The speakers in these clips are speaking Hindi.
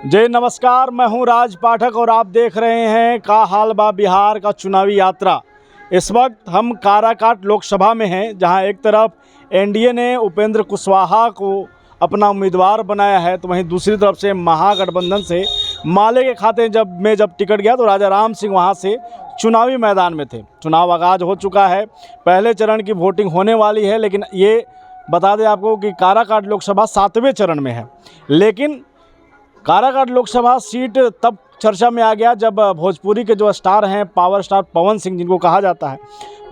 जय नमस्कार, मैं हूं राज पाठक और आप देख रहे हैं का हाल बा बिहार का चुनावी यात्रा। इस वक्त हम काराकाट लोकसभा में हैं, जहां एक तरफ एनडीए ने उपेंद्र कुशवाहा को अपना उम्मीदवार बनाया है, तो वहीं दूसरी तरफ से महागठबंधन से माले के खाते जब टिकट गया तो राजा राम सिंह वहां से चुनावी मैदान में थे। चुनाव आगाज हो चुका है, पहले चरण की वोटिंग होने वाली है, लेकिन ये बता दें आपको कि काराकाट लोकसभा 7वें चरण में है। लेकिन काराकाट लोकसभा सीट तब चर्चा में आ गया जब भोजपुरी के जो स्टार हैं, पावर स्टार पवन सिंह जिनको कहा जाता है,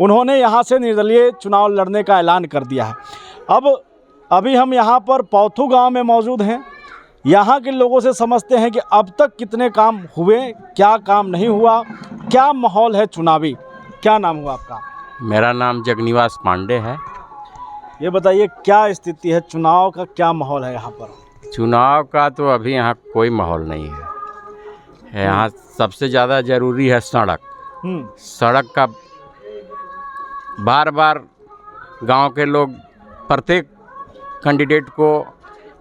उन्होंने यहां से निर्दलीय चुनाव लड़ने का ऐलान कर दिया है। अभी हम यहां पर पौथू गांव में मौजूद हैं। यहां के लोगों से समझते हैं कि अब तक कितने काम हुए, क्या काम नहीं हुआ, क्या माहौल है चुनावी। क्या नाम हुआ आपका? मेरा नाम जगनिवास पांडे है। ये बताइए क्या स्थिति है, चुनाव का क्या माहौल है यहाँ पर? चुनाव का तो अभी यहाँ कोई माहौल नहीं है। यहाँ सबसे ज़्यादा ज़रूरी है सड़क। सड़क का बार बार गांव के लोग प्रत्येक कैंडिडेट को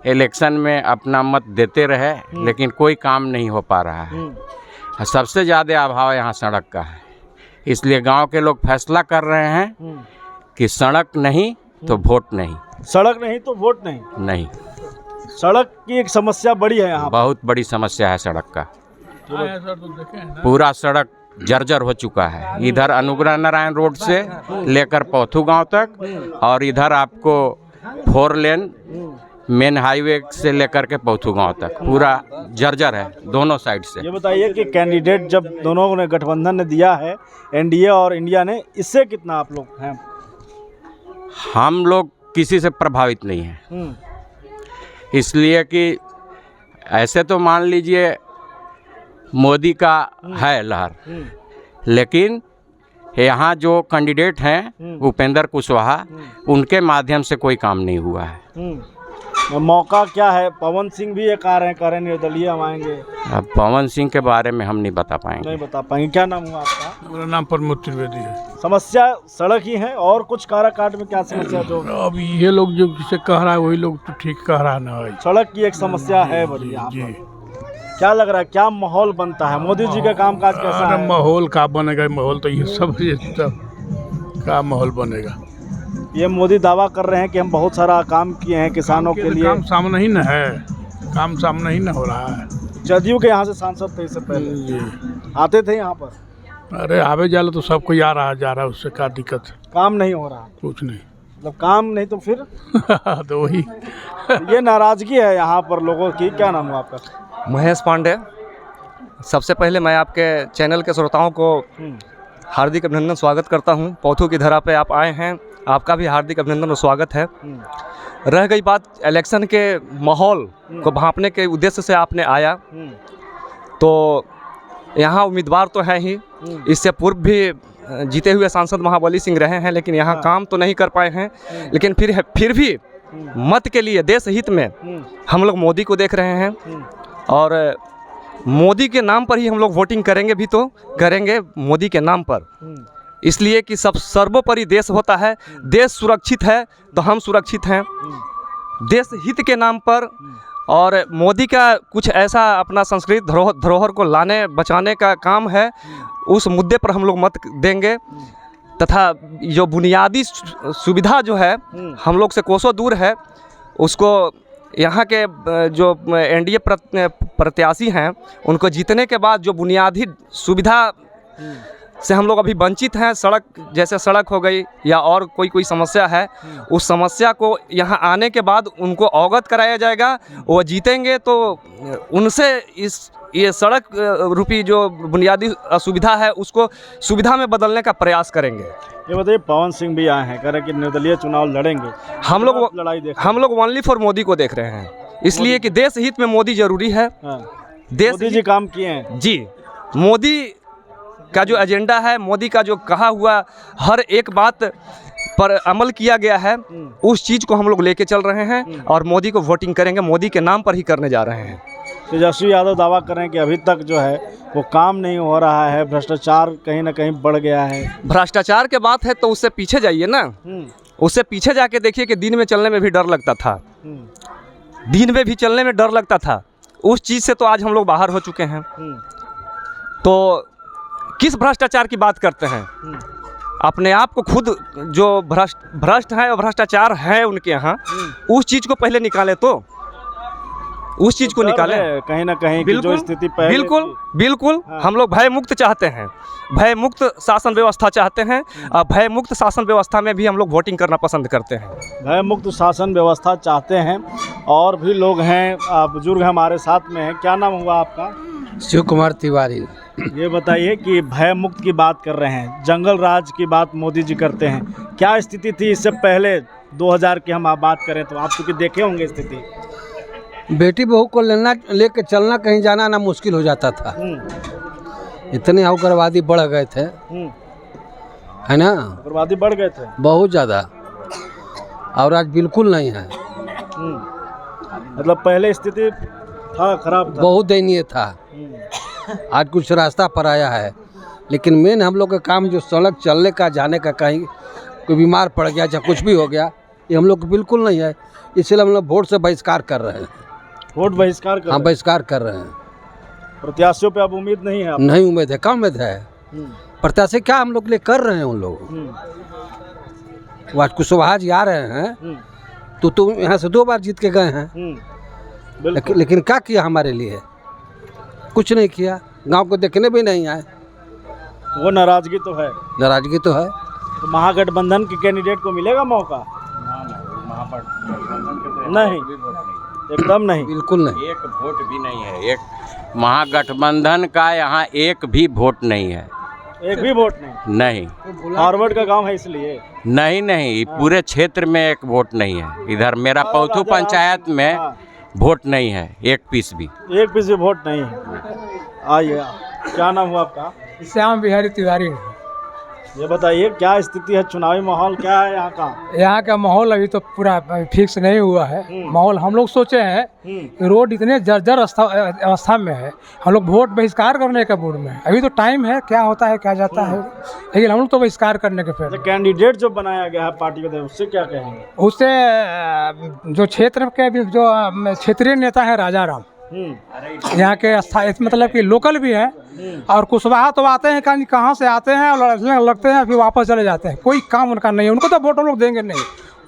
इलेक्शन में अपना मत देते रहे, लेकिन कोई काम नहीं हो पा रहा है। सबसे ज़्यादा अभाव यहाँ सड़क का है, इसलिए गांव के लोग फैसला कर रहे हैं कि सड़क नहीं तो वोट नहीं। सड़क नहीं तो वोट नहीं। नहीं, सड़क की एक समस्या बड़ी है यहाँ, बहुत बड़ी समस्या है सड़क का। पूरा सड़क जर्जर हो चुका है, इधर अनुग्रह नारायण रोड से लेकर पौथू गांव तक, और इधर आपको 4 लेन मेन हाईवे से लेकर के पौथू गांव तक पूरा जर्जर है दोनों साइड से। ये बताइए कि कैंडिडेट जब दोनों ने गठबंधन ने दिया है, एनडीए और इंडिया ने, इससे कितना आप लोग हैं? हम लोग किसी से प्रभावित नहीं हैं, इसलिए कि ऐसे तो मान लीजिए मोदी का है लहर, लेकिन यहाँ जो कैंडिडेट हैं उपेंद्र कुशवाहा, उनके माध्यम से कोई काम नहीं हुआ है। मौका क्या है? पवन सिंह भी ये कह रहे हैं निर्दलीय हम आएंगे। अब पवन सिंह के बारे में हम नहीं बता पाएंगे। नहीं बता पाएंगे। क्या नाम हुआ आपका? मेरा नाम प्रमोद त्रिवेदी है। समस्या सड़क ही है और कुछ काराकाट में क्या समस्या? जो अब ये लोग जो जिसे कह रहा है वही लोग तो ठीक कह रहा है ना भाई। सड़क की एक समस्या है बड़ी यहाँ जी। पर। क्या लग रहा है, क्या माहौल बनता है? मोदी जी का कामकाज कैसा है? माहौल का बनेगा, माहौल तो ये सब का माहौल बनेगा। ये मोदी दावा कर रहे हैं कि हम बहुत सारा काम किए हैं किसानों के लिए। काम सामने ही न है, काम सामने ही न हो रहा है। जदयू के यहाँ से सांसद थे इससे पहले, जी आते थे यहाँ पर। अरे आवे जाला तो सबको आ रहा जा रहा है, उससे क्या दिक्कत है? काम नहीं हो रहा? कुछ नहीं। मतलब काम नहीं तो फिर तो वही ये नाराजगी है यहाँ पर लोगों की। क्या नाम हुआ आपका? महेश पांडे। सबसे पहले मैं आपके चैनल के श्रोताओं को हार्दिक अभिनंदन स्वागत करता हूं। पौथू की धरा पे आप आए हैं, आपका भी हार्दिक अभिनंदन और स्वागत है। रह गई बात इलेक्शन के माहौल को भांपने के उद्देश्य से आपने आया, तो यहाँ उम्मीदवार तो है ही, इससे पूर्व भी जीते हुए सांसद महाबली सिंह रहे हैं, लेकिन यहाँ काम तो नहीं कर पाए हैं। लेकिन फिर भी मत के लिए देश हित में हम लोग मोदी को देख रहे हैं, और मोदी के नाम पर ही हम लोग वोटिंग करेंगे, भी तो करेंगे मोदी के नाम पर। इसलिए कि सब सर्वोपरि देश होता है, देश सुरक्षित है तो हम सुरक्षित हैं देश हित के नाम पर। और मोदी का कुछ ऐसा अपना संस्कृत धरोहर को लाने बचाने का काम है, उस मुद्दे पर हम लोग मत देंगे। तथा जो बुनियादी सुविधा जो है हम लोग से कोसों दूर है, उसको यहाँ के जो एनडीए प्रत्याशी हैं उनको जीतने के बाद जो बुनियादी सुविधा से हम लोग अभी वंचित हैं, सड़क जैसे सड़क हो गई या और कोई समस्या है, उस समस्या को यहाँ आने के बाद उनको अवगत कराया जाएगा। वो जीतेंगे तो उनसे ये सड़क रूपी जो बुनियादी असुविधा है उसको सुविधा में बदलने का प्रयास करेंगे। ये बताइए, पवन सिंह भी आए हैं, कह रहे हैं कि निर्दलीय चुनाव लड़ेंगे। हम लोग ओनली फॉर मोदी को देख रहे हैं, इसलिए कि देश हित में मोदी जरूरी है। मोदी जी काम किए हैं जी। मोदी का जो एजेंडा है, मोदी का जो कहा हुआ हर एक बात पर अमल किया गया है, उस चीज़ को हम लोग लेके चल रहे हैं और मोदी को वोटिंग करेंगे, मोदी के नाम पर ही करने जा रहे हैं। तेजस्वी यादव दावा कर रहे हैं कि अभी तक जो है वो काम नहीं हो रहा है, भ्रष्टाचार कहीं ना कहीं बढ़ गया है। भ्रष्टाचार के बात है तो उससे पीछे जाइए ना, उससे पीछे जाके देखिए कि दिन में चलने में भी डर लगता था, दिन में भी चलने में डर लगता था। उस चीज़ से तो आज हम लोग बाहर हो चुके हैं। तो किस भ्रष्टाचार की बात करते हैं? अपने आप को खुद जो भ्रष्ट है और भ्रष्टाचार है उनके यहाँ, उस चीज़ को पहले निकाले, तो उस चीज़ को निकाले कहीं ना कहीं की जो स्थिति पहले बिल्कुल थी। बिल्कुल हाँ। हम लोग भय मुक्त चाहते हैं, भय मुक्त शासन व्यवस्था चाहते हैं। और भय मुक्त शासन व्यवस्था में भी हम लोग वोटिंग करना पसंद करते हैं। भय मुक्त शासन व्यवस्था चाहते हैं। और भी लोग हैं, बुजुर्ग हमारे साथ में हैं। क्या नाम हुआ आपका? शिव कुमार तिवारी। ये बताइए कि भय मुक्त की बात कर रहे हैं, जंगल राज की बात मोदी जी करते हैं, क्या स्थिति थी इससे पहले 2000 की हम आप बात करें तो? आप चूँकि देखे होंगे स्थिति। बेटी बहू को लेके चलना कहीं जाना ना मुश्किल हो जाता था। इतने उग्रवादी बढ़ गए थे, है ना? उग्रवादी बढ़ गए थे बहुत ज़्यादा, और आज बिल्कुल नहीं है। मतलब पहले स्थिति था, खराब था, बहुत दयनीय था। आज कुछ रास्ता पर आया है, लेकिन मेन हम लोग का काम जो सड़क चलने का, जाने का, कहीं कोई बीमार पड़ गया या कुछ भी हो गया, ये हम लोग को बिल्कुल नहीं है। इसलिए हम लोग वोट से बहिष्कार कर रहे हैं। वोट बहिष्कार कर हाँ, बहिष्कार कर रहे हैं। प्रत्याशियों पे अब उम्मीद नहीं है आप? नहीं उम्मीद है, कम उम्मीद है। प्रत्याशी क्या हम लोग के लिए कर रहे हैं उन लोग। आज कुशवाहा जी आ रहे हैं तो तुम यहाँ से 2 बार जीत के गए हैं, लेकिन क्या किया हमारे लिए? कुछ नहीं किया। गांव को देखने भी नहीं आए। वो नाराजगी तो है। नाराजगी तो है। तो महागठबंधन के कैंडिडेट को मिलेगा मौका? नहीं, एकदम नहीं, बिल्कुल नहीं। एक वोट भी नहीं है। एक महागठबंधन का यहाँ एक भी वोट नहीं है। एक भी वोट नहीं? नहीं, फॉरवर्ड का गांव है इसलिए नहीं, पूरे क्षेत्र में एक वोट नहीं है। इधर मेरा पौथू पंचायत में वोट नहीं है, एक पीस भी। एक पीस भी वोट नहीं है। आइए, क्या नाम हुआ आपका? श्याम बिहारी तिवारी। ये बताइए क्या स्थिति है, चुनावी माहौल क्या है यहाँ का? यहाँ का माहौल अभी तो पूरा फिक्स नहीं हुआ है। माहौल हम लोग सोचे हैं कि रोड इतने जर्जर अवस्था में है, हम लोग वोट बहिष्कार करने का मूड में है। अभी तो टाइम है, क्या होता है क्या जाता है, लेकिन हम लोग तो बहिष्कार करने के फिर। कैंडिडेट जो बनाया गया है पार्टी के, उससे क्या कहेंगे? उससे जो क्षेत्र के जो क्षेत्रीय नेता है राजा राम, यहाँ के स्थायी मतलब कि लोकल भी हैं, और कुशवाहा तो आते हैं कहाँ से आते हैं और लगते हैं फिर वापस चले जाते हैं। कोई काम उनका नहीं है, उनको तो वोट हम लोग देंगे नहीं।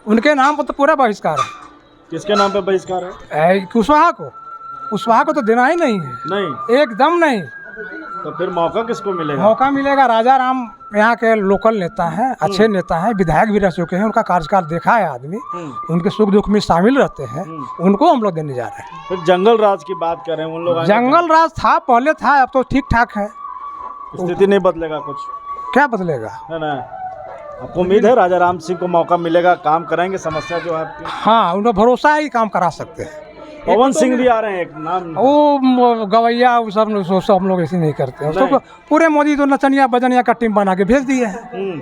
उनके नाम पर तो पूरा बहिष्कार है। किसके नाम पे बहिष्कार है? कुशवाहा को तो देना ही नहीं है। नहीं, एकदम नहीं। तो फिर मौका किसको मिलेगा? मौका मिलेगा, राजा राम यहाँ के लोकल नेता हैं, अच्छे नेता हैं, विधायक भी रह चुके हैं, उनका कार्यकाल देखा है आदमी, उनके सुख दुख में शामिल रहते हैं, उनको हम लोग देने जा रहे हैं। फिर जंगल राज की बात करें, उन लोग जंगल राज था, पहले था, अब तो ठीक ठाक है। स्थिति नहीं बदलेगा कुछ? क्या बदलेगा? है ना? आपको उम्मीद है राजा राम सिंह को मौका मिलेगा, काम कराएंगे समस्या जो है आपकी? हाँ, उनका भरोसा है कि काम करा सकते हैं। पवन सिंह भी आ रहे हैं, एक नाम वो गवैया, वो सब हम लोग ऐसे नहीं करते हैं। तो पूरे मोदी तो नचनिया बजनिया का टीम बना के भेज दिए हैं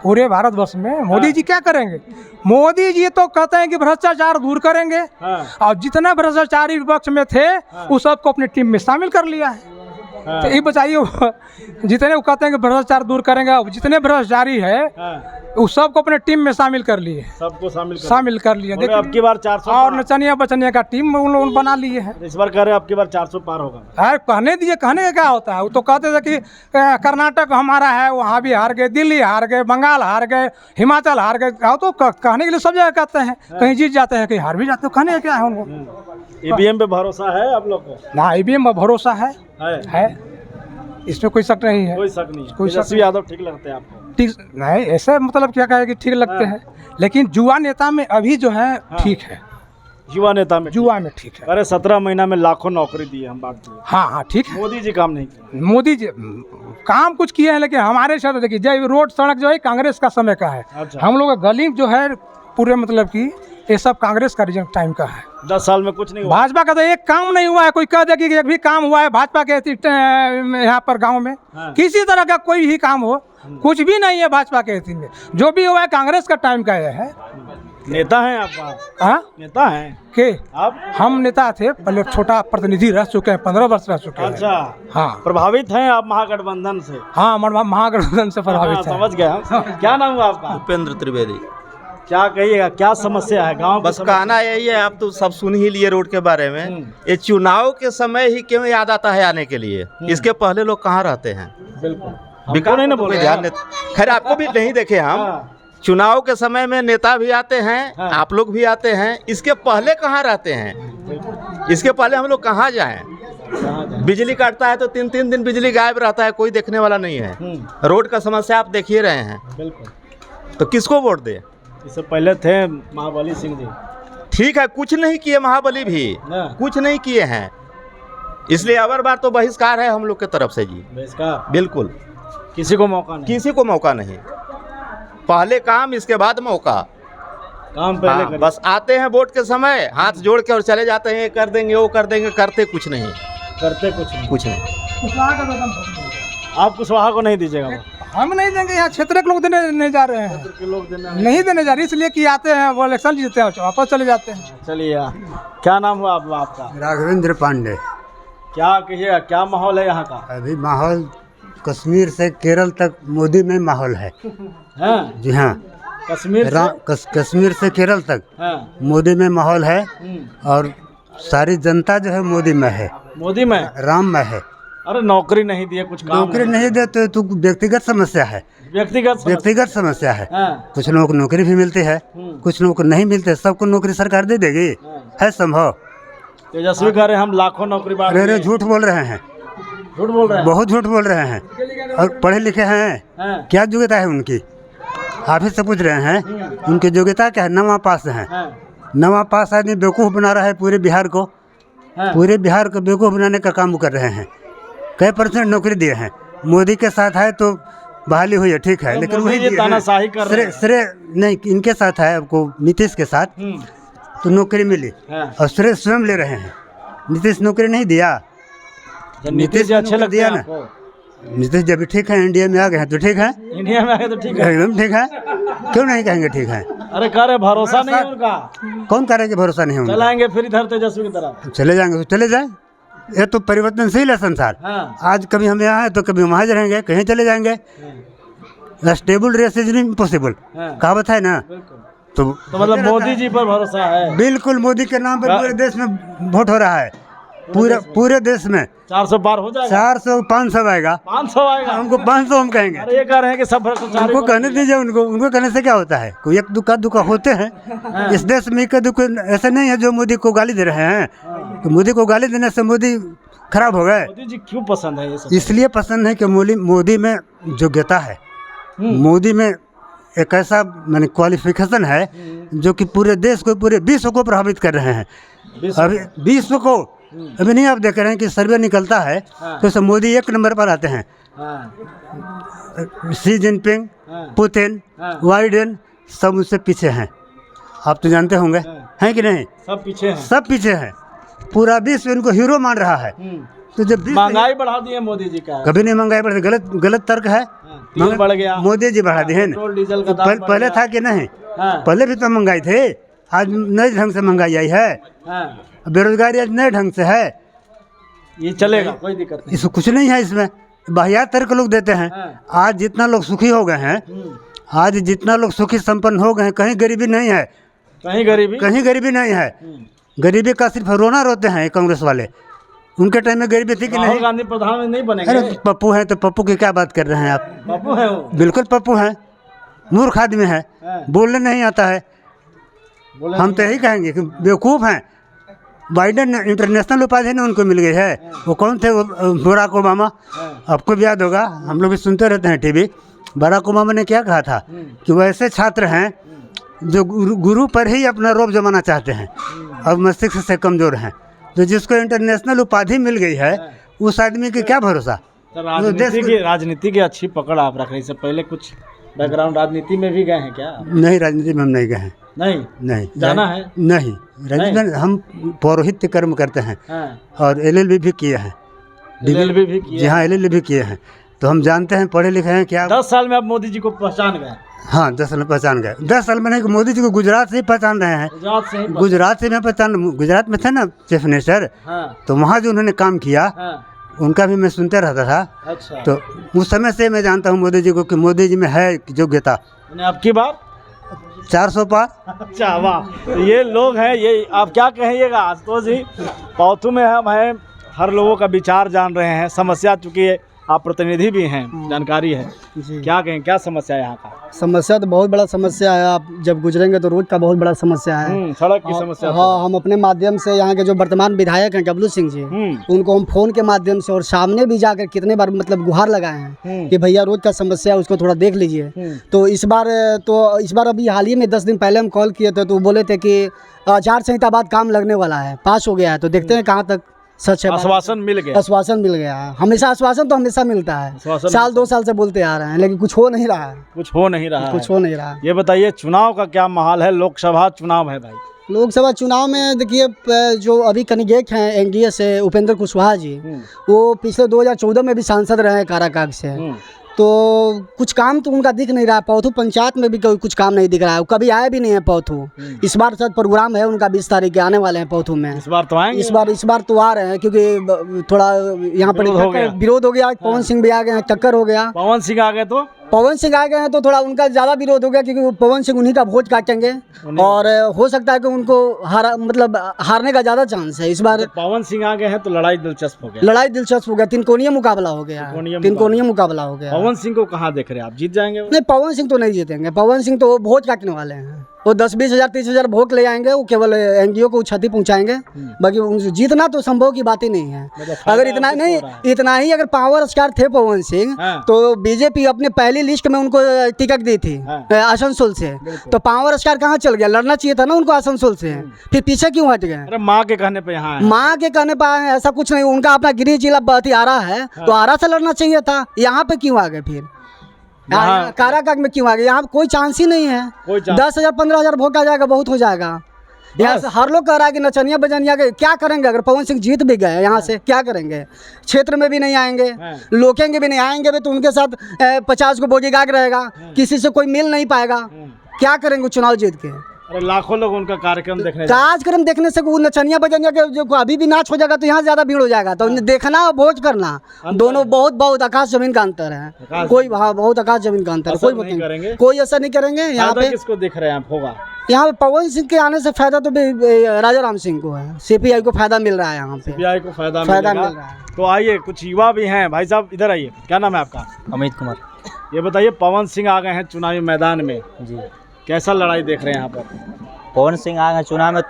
पूरे भारतवर्ष में। मोदी जी क्या करेंगे? मोदी जी तो कहते हैं कि भ्रष्टाचार दूर करेंगे, और जितने भ्रष्टाचारी विपक्ष में थे उस सबको अपनी टीम में शामिल कर लिया है। तो ये बताइए, जितने वो कहते हैं कि भ्रष्टाचार दूर करेंगे, जितने भ्रष्टाचारी है उस सबको अपने टीम में शामिल कर लिए, सबको शामिल कर लिए। देखिए अब की बार 400 और नचनिया बचनिया का टीम उन लोगों ने बना लिए है। इस बार कह रहे हैं अब की बार 400 पार होगा। अरे कहने दीजिए, कहने का क्या होता है? वो तो कहते थे कि कर्नाटक हमारा है, वहाँ भी हार गए, दिल्ली हार गए, बंगाल हार गए, हिमाचल हार गए। तो कहने के लिए सब जगह कहते हैं, कहीं जीत जाते हैं, कहीं हार भी जाते हैं। कहने का क्या है उनको? ईवीएम पे भरोसा है आप लोग को? ना, ईवीएम में भरोसा है, इसमें कोई शक नहीं है। कोई शक नहीं है। कोई शक तेजस्वी यादव ठीक लगते हैं आपको? ठीक नहीं, ऐसे मतलब क्या कहे कि ठीक लगते हैं, लेकिन युवा नेता में अभी जो है ठीक है। युवा नेता में? युवा में ठीक है। अरे 17 महीना में लाखों नौकरी दी है, हम बात करें। हाँ, ठीक है। मोदी जी काम नहीं किए? मोदी जी काम कुछ किए हैं, लेकिन हमारे शहर देखिए, जो रोड सड़क जो है कांग्रेस का समय का है। अच्छा। हम लोग गली जो है पूरे मतलब कि ये सब कांग्रेस का रिजन टाइम का है। 10 साल में कुछ नहीं हुआ? भाजपा का तो एक काम नहीं हुआ है। कोई कह दे कि एक भी काम हुआ है भाजपा के यहाँ पर गांव में, किसी तरह का कोई भी काम हो, कुछ भी नहीं है भाजपा के स्थिति में। जो भी हुआ है कांग्रेस का टाइम का है। नेता हैं आपका? हाँ, नेता हैं के आप? हम नेता थे, पहले छोटा प्रतिनिधि रह चुके हैं, 15 वर्ष रह चुके हैं। अच्छा, हाँ। प्रभावित हैं आप महागठबंधन से? हाँ, महागठबंधन से प्रभावित है। समझ गया। क्या नाम हुआ आपका? उपेंद्र त्रिवेदी। क्या कहिएगा, क्या समस्या है गांव की बस कहना यही है, आप तो सब सुन ही लिए रोड के बारे में। ये चुनाव के समय ही क्यों याद आता है आने के लिए, इसके पहले लोग कहाँ रहते हैं? बिल्कुल नहीं ना बोल कोई रहे ध्यान हैं। नहीं। खैर आपको भी नहीं देखे हम। हाँ। चुनाव के समय में नेता भी आते हैं, हाँ। आप लोग भी आते हैं, इसके पहले कहाँ रहते हैं? इसके पहले हम लोग कहाँ जाएं? बिजली काटता है तो 3-3 दिन बिजली गायब रहता है, कोई देखने वाला नहीं है। रोड का समस्या आप देख ही रहे हैं, बिल्कुल। तो किसको वोट दे? इससे पहले थे महाबली सिंह जी। ठीक है, कुछ नहीं किए महाबली भी, हाँ। कुछ नहीं किए हैं, इसलिए अवर बार तो बहिष्कार है हम लोग की तरफ से जी। बहिष्कार, बिल्कुल, किसी को मौका नहीं, किसी को मौका नहीं। पहले काम, इसके बाद मौका। काम पहले हाँ, करें। बस आते हैं वोट के समय, हाथ जोड़ के और चले जाते हैं, ये कर देंगे वो कर देंगे, करते कुछ नहीं, करते कुछ नहीं। कुछ नहीं। आप कुशवाहा को नहीं दीजिएगा वोट? हम नहीं देंगे, यहाँ क्षेत्र के लोग देने नहीं जा रहे हैं, के लोग देना नहीं देने जा रहे, इसलिए कि आते हैं वो इलेक्शन जीतते हैं वापस चले जाते हैं। चलिए, क्या नाम हुआ आपका? राघवेंद्र पांडे। क्या कहिएगा, क्या माहौल है यहाँ का? अभी माहौल कश्मीर से केरल तक मोदी में माहौल है। हाँ, जी हाँ, कश्मीर से? कश्मीर से केरल तक हाँ। मोदी में माहौल है, और सारी जनता जो है मोदी में है, मोदी में, राम में है। अरे नौकरी नहीं दिए, कुछ काम नौकरी नहीं देते तो व्यक्तिगत समस्या है, व्यक्तिगत समस्या है। हाँ। कुछ लोगों को नौकरी भी मिलती है, कुछ लोगों को नहीं मिलते, सबको नौकरी सरकार दे देगी? है संभव? तेजस्वी कह रहे हैं हम लाखों नौकरी बांट अरे देंगे। झूठ बोल रहे हैं, झूठ बोल रहे हैं। बहुत झूठ बोल रहे हैं, और पढ़े लिखे हैं। हाँ। क्या योग्यता है उनकी? आप ही से पूछ रहे हैं उनकी योग्यता क्या है? 9वां पास है। हाँ। 9वां पास आदमी बेवकूफ़ बना रहा है पूरे बिहार को। हाँ। पूरे बिहार को बेवकूफ़ बनाने का काम वो कर रहे हैं। कई % नौकरी दिए हैं, मोदी के साथ है तो बहाली हुई है, ठीक है, लेकिन मोदी वही जी दिए तानाशाही हैं। कर रहे हैं। श्रेय नहीं, इनके साथ है, आपको नीतीश के साथ तो नौकरी मिली, हाँ। और श्रेय स्वयं ले रहे हैं। नीतीश नौकरी नहीं दिया, नीतीश जी अच्छे नौकरी लगते दिया हैं ना। आपको? नीतीश जब भी ठीक है, इंडिया में आ गए हैं तो ठीक है, इंडिया में आए तो ठीक है। एकदम ठीक है, क्यों नहीं कहेंगे ठीक है? अरे कह रहे भरोसा नहीं है उनका, कौन करेगा भरोसा नहीं होगा? चलाएंगे फिर इधर तेजस्वी की तरफ। चले जाएंगे तो चले जाए, ये तो परिवर्तनशील है संसार। हाँ। आज कभी हम यहाँ हैं तो कभी वहाँ रहेंगे, कहीं चले जाएंगे। स्टेबल रेस इज इम्पॉसिबल, हाँ। कहावत है ना। तो मतलब मोदी जी पर भरोसा है? बिल्कुल, मोदी के नाम पर पूरे देश में वोट हो रहा है, पूरे देश में। 400 पार हो जाएगा? 400 500 आएगा, 500 आएगा? हमको 500 हम कहेंगे। अरे ये कह रहे हैं कि सब भ्रष्टाचारी उनको कहने दीजिए, उनको कहने से क्या होता है? कोई एक दुका होते हैं इस देश में, एक दुख ऐसे नहीं है जो मोदी को गाली दे रहे हैं। तो मोदी को गाली देने से मोदी खराब हो गए। मोदी जी क्यों पसंद है ये सब? इसलिए पसंद है कि मोदी में योग्यता है, मोदी में एक ऐसा माने क्वालिफिकेशन है जो कि पूरे देश को, पूरे विश्व को प्रभावित कर रहे हैं। अभी विश्व को, अभी नहीं आप देख रहे हैं कि सर्वे निकलता है तो सब मोदी 1 नंबर पर आते हैं। हाँ। शी जिनपिंग, पुतिन, बाइडेन सब उससे पीछे हैं। आप तो जानते होंगे, हैं कि नहीं? सब पीछे हैं। सब पीछे हैं, पूरा विश्व इनको हीरो मान रहा है। तो जब महंगाई बढ़ा दी है मोदी जी का? कभी नहीं महंगाई बढ़ी, गलत तर्क है। तेल बढ़ गया, मोदी जी बढ़ा दिए ना। पेट्रोल डीजल का दाम बढ़ पहले गया। था कि नहीं? हाँ। पहले भी तो महंगाई थे, आज नए ढंग से महंगाई आई है। हाँ। बेरोजगारी आज नए ढंग से है, ये चलेगा, कोई दिक्कत नहीं। इसमें कुछ नहीं है। इसमें बाहियात तर्क लोग देते हैं। आज जितना लोग सुखी हो गए हैं, आज जितना लोग सुखी संपन्न हो गए हैं, कहीं गरीबी नहीं है, कहीं गरीबी नहीं है। गरीबी का सिर्फ रोना रोते हैं कांग्रेस वाले। उनके टाइम में गरीबी थी कि राहुल नहीं? गांधी प्रधानमंत्री नहीं बनेंगे? अरे पप्पू है तो पप्पू की क्या बात कर रहे हैं आप? पप्पू है वो? बिल्कुल पप्पू है, मूर्ख आदमी है, बोलने नहीं आता है। हम तो यही कहेंगे कि बेवकूफ़ हैं। बाइडेन इंटरनेशनल उपाधि ना उनको मिल गई है। वो कौन थे? वो बराक ओबामा। आपको भी याद होगा, हम लोग भी सुनते रहते हैं टीवी। बराक ओबामा ने क्या कहा था कि वो ऐसे छात्र हैं जो गुरु पर ही अपना रोब जमाना चाहते हैं और मस्तिष्क से कमज़ोर हैं। तो जिसको इंटरनेशनल उपाधि मिल गई है, उस आदमी की क्या भरोसा? तो राजनीति की अच्छी पकड़ आप रख रहे हैं। इससे पहले कुछ बैकग्राउंड राजनीति में भी गए हैं क्या? नहीं, राजनीति में हम नहीं गए हैं। नहीं जाना है? नहीं, राजनीति में हम पौरोहित्य कर्म करते हैं। और LLB भी किए हैं। LLB भी किए? जी हाँ, LLB भी किए हैं। तो हम जानते हैं, पढ़े लिखे हैं। क्या 10 साल में आप मोदी जी को पहचान गए? हाँ, 10 साल में पहचान गए। 10 साल में नहीं, मोदी जी को गुजरात से ही पहचान रहे हैं। गुजरात से मैं पहचान, गुजरात में थे ना चीफ मिनिस्टर। तो वहाँ जो उन्होंने काम किया, उनका भी मैं सुनते रहता था। अच्छा। तो उस समय से मैं जानता हूँ मोदी जी को कि मोदी जी में है योग्यता। अब की बार 400 पार। अच्छा वाह, तो ये लोग हैं, ये आप क्या कहेंगे आशुतोष जी? पौथू में हम हैं, हर लोगों का विचार जान रहे हैं, समस्या, चूँकि आप प्रतिनिधि भी हैं, जानकारी है, जी। क्या कहें, क्या समस्या है यहाँ का? समस्या तो बहुत बड़ा समस्या है। आप जब गुजरेंगे तो रोड का बहुत बड़ा समस्या है। सड़क की समस्या तो हाँ, हम अपने माध्यम से यहाँ के जो वर्तमान विधायक हैं डब्लू सिंह जी, उनको हम फोन के माध्यम से और सामने भी जाकर कितने बार मतलब गुहार लगाए हैं कि भैया रोड का समस्या है, उसको थोड़ा देख लीजिए। तो इस बार अभी हाल ही में 10 दिन पहले हम कॉल किए थे, तो वो बोले थे कि आचार संहिता बाद काम लगने वाला है, पास हो गया है। तो देखते हैं कहाँ तक सच है। आश्वासन मिल गया, आश्वासन मिल गया है। हमेशा आश्वासन तो हमेशा मिलता है, साल 2 साल से बोलते आ रहे हैं, लेकिन कुछ हो नहीं रहा है। कुछ हो नहीं रहा कुछ हो नहीं रहा है। ये बताइए, चुनाव का क्या माहौल है? लोकसभा चुनाव है भाई। लोकसभा चुनाव में देखिए, जो अभी कैंडिडेट हैं एनडीए से, उपेंद्र कुशवाहा जी, वो पिछले 2014 में भी सांसद रहे हैं काराकाट से। तो कुछ काम तो उनका दिख नहीं रहा है। पौथू पंचायत में भी कोई कुछ काम नहीं दिख रहा है, वो कभी आए भी नहीं है पौथू। इस बार शायद प्रोग्राम है उनका, 20 तारीख के आने वाले हैं पौथू में। इस बार तो आएंगे? इस बार तो आ रहे हैं, क्योंकि थोड़ा यहाँ पर विरोध हो गया। पवन सिंह भी आ गए हैं, टक्कर हो गया। पवन सिंह आ गए तो थोड़ा उनका ज़्यादा विरोध हो गया, क्योंकि पवन सिंह उन्हीं का वोट काटेंगे और हो सकता है कि उनको हारने का ज़्यादा चांस है इस बार। पवन सिंह आ गए हैं तो लड़ाई दिलचस्प हो गया। तिनकोनिया मुकाबला हो गया। पवन सिंह को कहाँ देख रहे हैं आप? जीत जाएंगे वो? नहीं, पवन सिंह तो नहीं जीतेंगे। पवन सिंह तो वोट काटने वाले हैं। वो 10-20 हज़ार 30 हज़ार वोट ले आएंगे, वो केवल एनडीओ को क्षति पहुंचाएंगे। बाकी जीतना तो संभव की बात ही नहीं है। अगर इतना ही अगर पावर स्टार थे पवन सिंह, तो बीजेपी अपने पहली लिस्ट में उनको टिकट दी थी आसनसोल से। तो पावर स्टार कहाँ चल गया? लड़ना चाहिए था ना उनको आसनसोल से, फिर पीछे क्यों हट गए? अरे माँ के कहने पे यहाँ माँ के कहने पर आए, ऐसा कुछ नहीं। उनका अपना गृह जिला आरा है, तो आरा से लड़ना चाहिए था। यहाँ पे क्यों आ गए? फिर काराकाट में क्यों आ गए? यहाँ कोई चांस ही नहीं है। 10,000 15,000 वोट आ जाएगा, बहुत हो जाएगा। यहाँ से हर लोग कह रहा है कि नचनिया बजनिया के क्या करेंगे? अगर पवन सिंह जीत भी गए यहाँ से, क्या करेंगे? क्षेत्र में भी नहीं आएंगे, लोकेंगे भी नहीं। आएंगे भी तो उनके साथ 50 को बॉडीगार्ड रहेगा, किसी से कोई मिल नहीं पाएगा। क्या करेंगे चुनाव जीत के? अरे लाखों लोग उनका कार्यक्रम देखने से वो नचनिया बजनिया के जो अभी भी नाच हो जाएगा, तो यहाँ ज़्यादा भीड़ हो जाएगा। तो देखना और वोट करना, दोनों बहुत आकाश जमीन का अंतर है। बहुत आकाश जमीन का अंतर है। कोई असर नहीं करेंगे। यहाँ पे किसको देख रहे हैं आप? होगा यहाँ पे पवन सिंह के आने से फायदा तो राजा राम सिंह को है। सीपीआई को फायदा मिल रहा है। यहाँ पे सीपीआई को फायदा मिल रहा है। तो आइए, कुछ युवा भी हैं। भाई साहब इधर आइए, क्या नाम है आपका? अमित कुमार। ये बताइए, पवन सिंह आ गए हैं चुनावी मैदान में जी, कैसा लड़ाई देख रहे हैं यहाँ पर? पवन सिंह आ गए चुनाव में